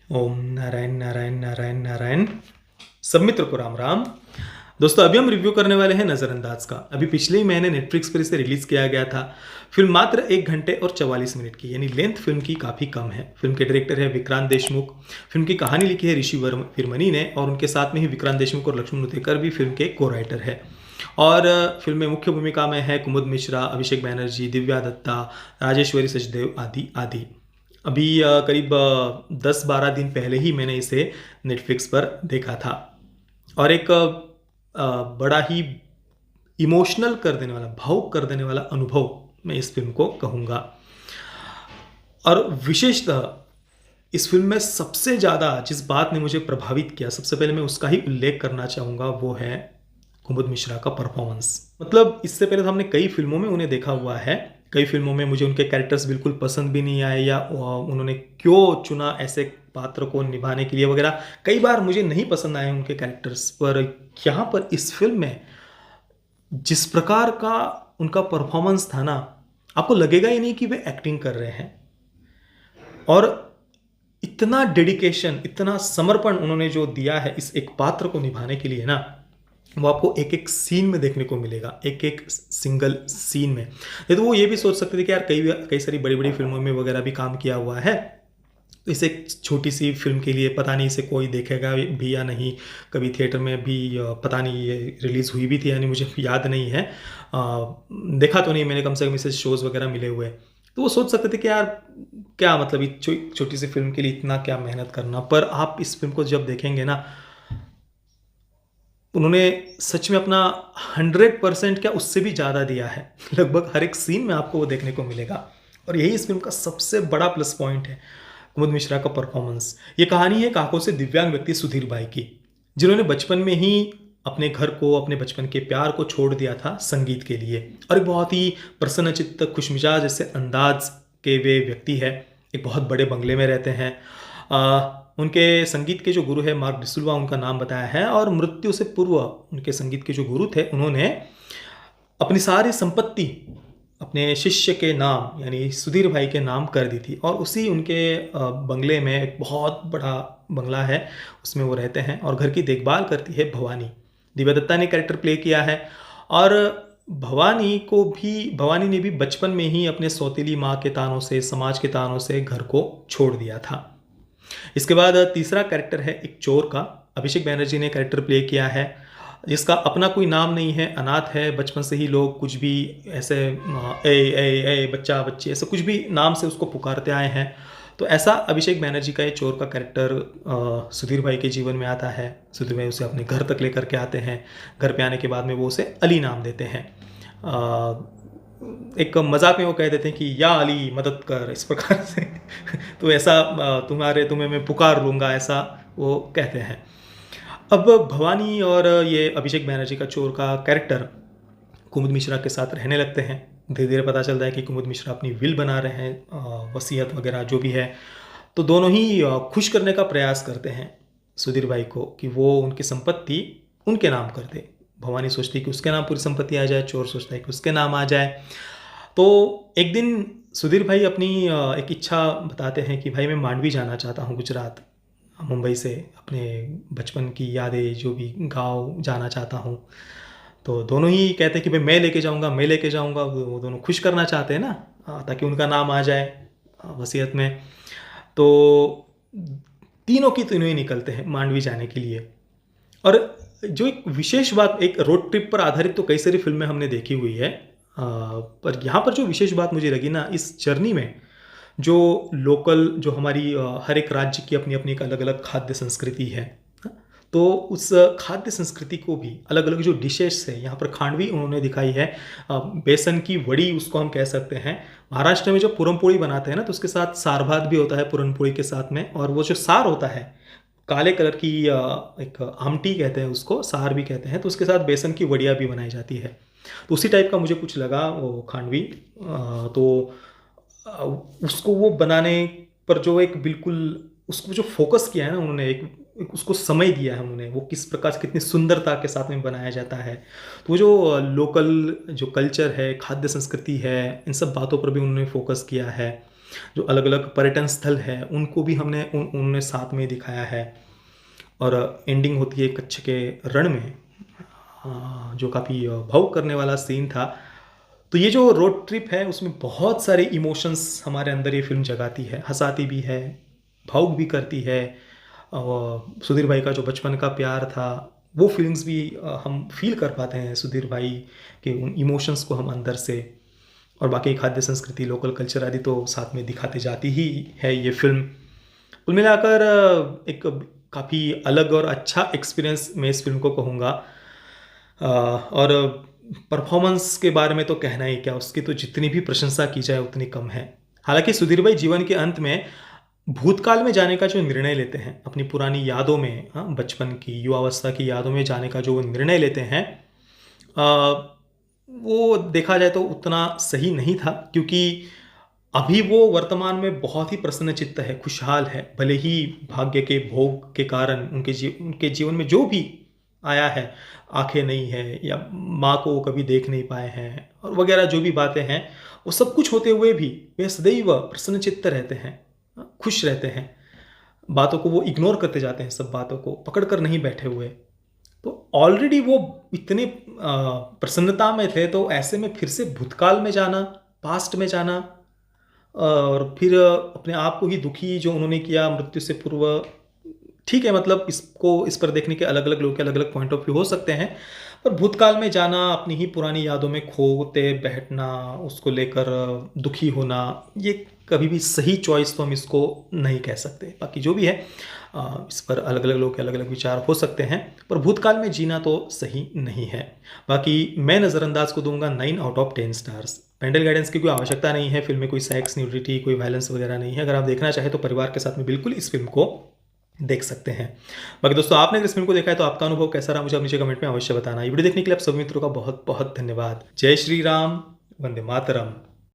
ओम नारायण नारायण नारायण नारायण। सब मित्र को राम राम। दोस्तों, अभी हम रिव्यू करने वाले हैं नज़रअंदाज का। अभी पिछले ही महीने नेटफ्लिक्स पर इसे रिलीज किया गया था। फिल्म मात्र 1 घंटे और 44 मिनट की, यानी लेंथ फिल्म की काफ़ी कम है। फिल्म के डायरेक्टर है विक्रांत देशमुख। फिल्म की कहानी लिखी है ऋषि विरमनी ने, और उनके साथ में ही विक्रांत देशमुख और लक्ष्मण उतेकर भी फिल्म के को राइटर है। और फिल्म में मुख्य भूमिका में है कुमुद मिश्रा, अभिषेक बैनर्जी, दिव्या दत्ता, राजेश्वरी सचदेव आदि आदि। अभी करीब 10-12 दिन पहले ही मैंने इसे नेटफ्लिक्स पर देखा था, और एक बड़ा ही इमोशनल कर देने वाला, भावुक कर देने वाला अनुभव मैं इस फिल्म को कहूँगा। और विशेषतः इस फिल्म में सबसे ज़्यादा जिस बात ने मुझे प्रभावित किया, सबसे पहले मैं उसका ही उल्लेख करना चाहूँगा, वो है कुमुद मिश्रा का परफॉर्मेंस। मतलब इससे पहले तो हमने कई फिल्मों में उन्हें देखा हुआ है। कई फिल्मों में मुझे उनके कैरेक्टर्स बिल्कुल पसंद भी नहीं आए, या उन्होंने क्यों चुना ऐसे पात्र को निभाने के लिए वगैरह, कई बार मुझे नहीं पसंद आए उनके कैरेक्टर्स। पर यहाँ पर इस फिल्म में जिस प्रकार का उनका परफॉर्मेंस था ना, आपको लगेगा ही नहीं कि वे एक्टिंग कर रहे हैं। और इतना डेडिकेशन, इतना समर्पण उन्होंने जो दिया है इस एक पात्र को निभाने के लिए ना, वो आपको एक एक सीन में देखने को मिलेगा, एक एक सिंगल सीन में। नहीं तो वो ये भी सोच सकते थे कि यार कई कई सारी बड़ी बड़ी फिल्मों में वगैरह भी काम किया हुआ है, तो इसे एक छोटी सी फिल्म के लिए पता नहीं इसे कोई देखेगा भी या नहीं। कभी थिएटर में भी पता नहीं ये रिलीज़ हुई भी थी, यानी मुझे याद नहीं है। देखा तो नहीं मैंने, कम से कम इसे शोज़ वगैरह मिले हुए। तो वो सोच सकते थे कि यार क्या मतलब छोटी सी फिल्म के लिए इतना क्या मेहनत करना। पर आप इस फिल्म को जब देखेंगे ना, उन्होंने सच में अपना 100% क्या उससे भी ज़्यादा दिया है। लगभग हर एक सीन में आपको वो देखने को मिलेगा, और यही इस फिल्म का सबसे बड़ा प्लस पॉइंट है, कुमुद मिश्रा का परफॉर्मेंस। ये कहानी है काकों से दिव्यांग व्यक्ति सुधीर भाई की, जिन्होंने बचपन में ही अपने घर को, अपने बचपन के प्यार को छोड़ दिया था संगीत के लिए। और एक बहुत ही प्रसन्नचित्त, खुशमिजाज जैसे अंदाज के वे व्यक्ति है। एक बहुत बड़े बंगले में रहते हैं। उनके संगीत के जो गुरु है मार्क डिसुल्वा, उनका नाम बताया है। और मृत्यु से पूर्व उनके संगीत के जो गुरु थे, उन्होंने अपनी सारी संपत्ति अपने शिष्य के नाम यानी सुधीर भाई के नाम कर दी थी। और उसी उनके बंगले में, एक बहुत बड़ा बंगला है, उसमें वो रहते हैं। और घर की देखभाल करती है भवानी। दिव्या दत्ता ने कैरेक्टर प्ले किया है। और भवानी ने भी बचपन में ही अपने सौतेली माँ के तानों से, समाज के तानों से घर को छोड़ दिया था। इसके बाद तीसरा कैरेक्टर है एक चोर का। अभिषेक बैनर्जी ने कैरेक्टर प्ले किया है, जिसका अपना कोई नाम नहीं है, अनाथ है। बचपन से ही लोग कुछ भी ऐसे ए बच्चा बच्ची ऐसे कुछ भी नाम से उसको पुकारते आए हैं। तो ऐसा अभिषेक बैनर्जी का ये चोर का कैरेक्टर सुधीर भाई के जीवन में आता है। सुधीर भाई उसे अपने घर तक लेकर के आते हैं। घर पे आने के बाद में वो उसे अली नाम देते हैं। एक मजाक में वो कह देते हैं कि या अली मदद कर, इस प्रकार से। तो ऐसा तुम्हें मैं पुकार लूँगा, ऐसा वो कहते हैं। अब भवानी और ये अभिषेक बैनर्जी का चोर का कैरेक्टर कुमुद मिश्रा के साथ रहने लगते हैं। धीरे धीरे पता चलता है कि कुमुद मिश्रा अपनी विल बना रहे हैं, वसीयत वगैरह जो भी है। तो दोनों ही खुश करने का प्रयास करते हैं सुधीर भाई को, कि वो उनकी संपत्ति उनके नाम कर दे। भवानी सोचती है कि उसके नाम पूरी संपत्ति आ जाए, चोर सोचता है कि उसके नाम आ जाए। तो एक दिन सुधीर भाई अपनी एक इच्छा बताते हैं कि भाई मैं मांडवी जाना चाहता हूँ, गुजरात, मुंबई से अपने बचपन की यादें, जो भी गांव जाना चाहता हूँ। तो दोनों ही कहते हैं कि भाई मैं लेके जाऊँगा, मैं लेके जाऊँगा। वो दोनों खुश करना चाहते हैं ना, ताकि उनका नाम आ जाए वसीयत में। तो तीनों की तीनों ही निकलते हैं मांडवी जाने के लिए। और जो एक विशेष बात, एक रोड ट्रिप पर आधारित तो कई सारी फिल्में हमने देखी हुई है, पर यहाँ पर जो विशेष बात मुझे लगी ना इस जर्नी में, जो लोकल, जो हमारी हर एक राज्य की अपनी अपनी एक अलग अलग खाद्य संस्कृति है। तो उस खाद्य संस्कृति को भी, अलग अलग जो डिशेस है, यहाँ पर खांडवी उन्होंने दिखाई है। बेसन की वड़ी उसको हम कह सकते हैं। महाराष्ट्र में जो पुरन पोली बनाते हैं ना, तो उसके साथ सार भात भी होता है पुरन पोली के साथ में। और वो जो सार होता है, काले कलर की एक आमटी कहते हैं उसको, सार भी कहते हैं। तो उसके साथ बेसन की वड़िया भी बनाई जाती है। तो उसी टाइप का मुझे कुछ लगा वो खांडवी। तो उसको वो बनाने पर जो एक बिल्कुल उसको जो फोकस किया है ना उन्होंने, एक उसको समय दिया है उन्होंने, वो किस प्रकार से कितनी सुंदरता के साथ में बनाया जाता है। तो वो जो लोकल जो कल्चर है, खाद्य संस्कृति है, इन सब बातों पर भी उन्होंने फोकस किया है। जो अलग अलग पर्यटन स्थल है उनको भी उन्होंने साथ में दिखाया है। और एंडिंग होती है कच्छ के रण में, जो काफ़ी भावुक करने वाला सीन था। तो ये जो रोड ट्रिप है उसमें बहुत सारे इमोशंस हमारे अंदर ये फिल्म जगाती है, हंसाती भी है, भावुक भी करती है। सुधीर भाई का जो बचपन का प्यार था वो फीलिंग्स भी हम फील कर पाते हैं सुधीर भाई के उन इमोशंस को हम अंदर से। और बाकी खाद्य संस्कृति, लोकल कल्चर आदि तो साथ में दिखाते जाती ही है ये फिल्म। कुल मिलाकर एक काफ़ी अलग और अच्छा एक्सपीरियंस मैं इस फिल्म को कहूँगा। और परफॉर्मेंस के बारे में तो कहना ही क्या, उसकी तो जितनी भी प्रशंसा की जाए उतनी कम है। हालांकि सुधीर भाई जीवन के अंत में भूतकाल में जाने का जो निर्णय लेते हैं, अपनी पुरानी यादों में, बचपन की युवावस्था की यादों में जाने का जो वो निर्णय लेते हैं, वो देखा जाए तो उतना सही नहीं था, क्योंकि अभी वो वर्तमान में बहुत ही प्रसन्नचित्त है, खुशहाल है। भले ही भाग्य के भोग के कारण उनके जीवन में जो भी आया है, आंखें नहीं है या माँ को वो कभी देख नहीं पाए हैं और वगैरह जो भी बातें हैं, वो सब कुछ होते हुए भी वे सदैव प्रसन्नचित्त रहते हैं, खुश रहते हैं। बातों को वो इग्नोर करते जाते हैं, सब बातों को पकड़ कर नहीं बैठे हुए। तो ऑलरेडी वो इतने प्रसन्नता में थे, तो ऐसे में फिर से भूतकाल में जाना, पास्ट में जाना और फिर अपने आप को ही दुखी जो उन्होंने किया मृत्यु से पूर्व, ठीक है, मतलब इस पर देखने के अलग अलग लोग के अलग अलग पॉइंट ऑफ व्यू हो सकते हैं। पर भूतकाल में जाना, अपनी ही पुरानी यादों में खोते बैठना, उसको लेकर दुखी होना, ये कभी भी सही चॉइस तो हम इसको नहीं कह सकते। बाकी जो भी है, इस पर अलग अलग लोग के अलग अलग विचार हो सकते हैं, पर भूतकाल में जीना तो सही नहीं है। बाकी मैं नज़रअंदाज को दूंगा 9/10 स्टार्स। पेरेंटल गाइडेंस की कोई आवश्यकता नहीं है, फिल्म में कोई सेक्स, न्यूडिटी, कोई वायलेंस वगैरह नहीं है। अगर आप देखना चाहें तो परिवार के साथ में बिल्कुल इस फिल्म को देख सकते हैं। बाकी दोस्तों, आपने अगर इस फिल्म को देखा है तो आपका अनुभव कैसा रहा, मुझे नीचे कमेंट में अवश्य बताना। ये वीडियो देखने के लिए आप सभी मित्रों का बहुत बहुत धन्यवाद। जय श्री राम, वंदे मातरम।